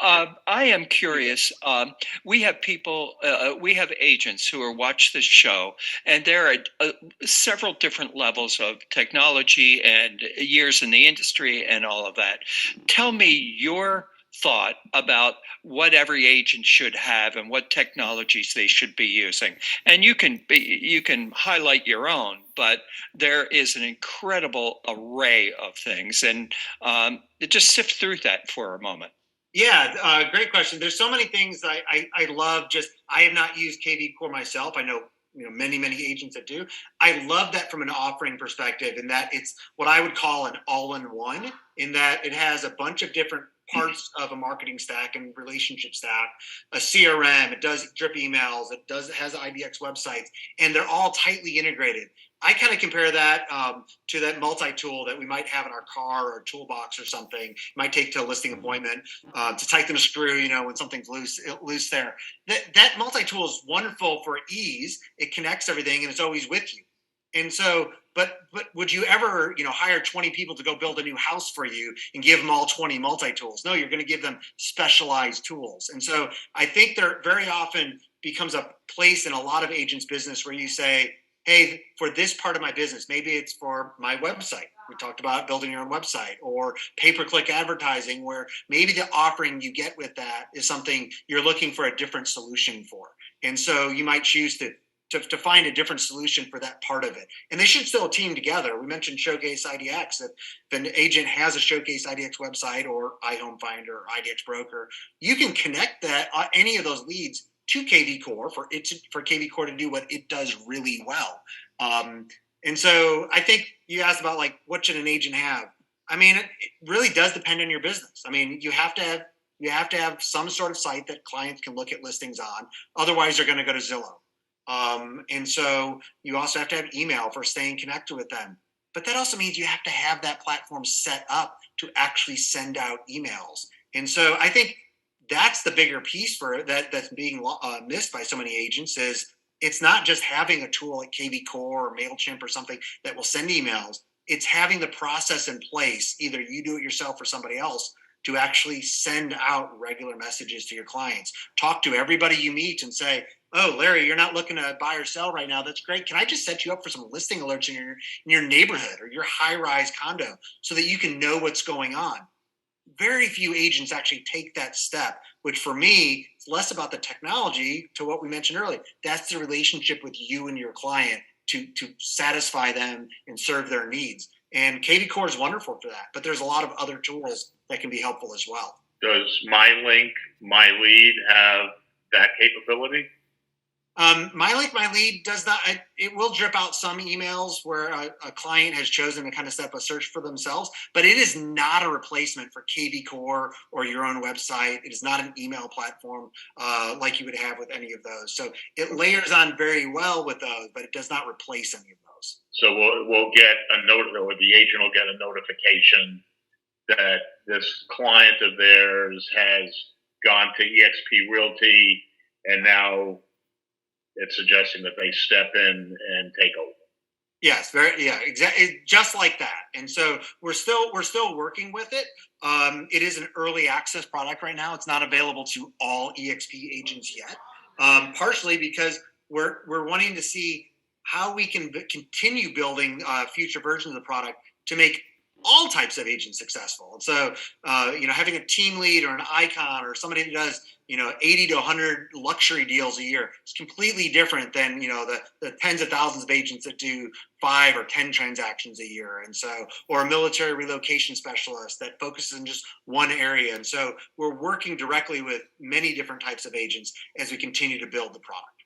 I am curious. We have we have agents who are watch this show, and there are several different levels of technology and years in the industry and all of that. Tell me your thought about what every agent should have and what technologies they should be using. And you can highlight your own, but there is an incredible array of things, and just sift through that for a moment. Yeah, great question. There's so many things I love. Just I have not used KV Core myself. I know many agents that do. I love that from an offering perspective, in that it's what I would call an all-in-one. In that it has a bunch of different parts of a marketing stack and relationship stack, a CRM. It does drip emails. It has IDX websites, and they're all tightly integrated. I kind of compare that to that multi-tool that we might have in our car or toolbox or something. It might take to a listing appointment to tighten a screw, when something's loose there. That multi-tool is wonderful for ease. It connects everything and it's always with you. And so, but would you ever, hire 20 people to go build a new house for you and give them all 20 multi-tools? No, you're going to give them specialized tools. And so I think there very often becomes a place in a lot of agents' business where you say, hey, for this part of my business, maybe it's for my website. We talked about building your own website, or pay-per-click advertising, where maybe the offering you get with that is something you're looking for a different solution for. And so you might choose to find a different solution for that part of it. And they should still team together. We mentioned Showcase IDX, that if an agent has a Showcase IDX website or iHome Finder or IDX Broker, you can connect any of those leads to KV Core for KV Core to do what it does really well. And so I think you asked about what should an agent have. I mean, it really does depend on your business. I mean, you have to have some sort of site that clients can look at listings on. Otherwise, they're going to go to Zillow. And so you also have to have email for staying connected with them. But that also means you have to have that platform set up to actually send out emails. And so I think that's the bigger piece for that's being missed by so many agents. Is it's not just having a tool like KV Core or MailChimp or something that will send emails. It's having the process in place, either you do it yourself or somebody else, to actually send out regular messages to your clients. Talk to everybody you meet and say, oh, Larry, you're not looking to buy or sell right now. That's great. Can I just set you up for some listing alerts in your neighborhood or your high-rise condo so that you can know what's going on? Very few agents actually take that step, which for me, it's less about the technology, to what we mentioned earlier. That's the relationship with you and your client to satisfy them and serve their needs. And KV Core is wonderful for that, but there's a lot of other tools that can be helpful as well. Does MyLink, MyLead have that capability? MyLink, MyLead does not. It will drip out some emails where a client has chosen to kind of set up a search for themselves, but it is not a replacement for KV Core or your own website. It is not an email platform like you would have with any of those. So it layers on very well with those, but it does not replace any of those. So we'll get a note, or the agent will get a notification that this client of theirs has gone to eXp Realty, and now it's suggesting that they step in and take over. Yes, exactly, just like that. And so we're still working with it. It is an early access product right now. It's not available to all eXp agents yet, partially because we're wanting to see how we can continue building future versions of the product to make all types of agents successful. And so, having a team lead or an icon or somebody who does, 80 to 100 luxury deals a year is completely different than, the tens of thousands of agents that do 5 or 10 transactions a year. And so, or a military relocation specialist that focuses in just one area. And so we're working directly with many different types of agents as we continue to build the product.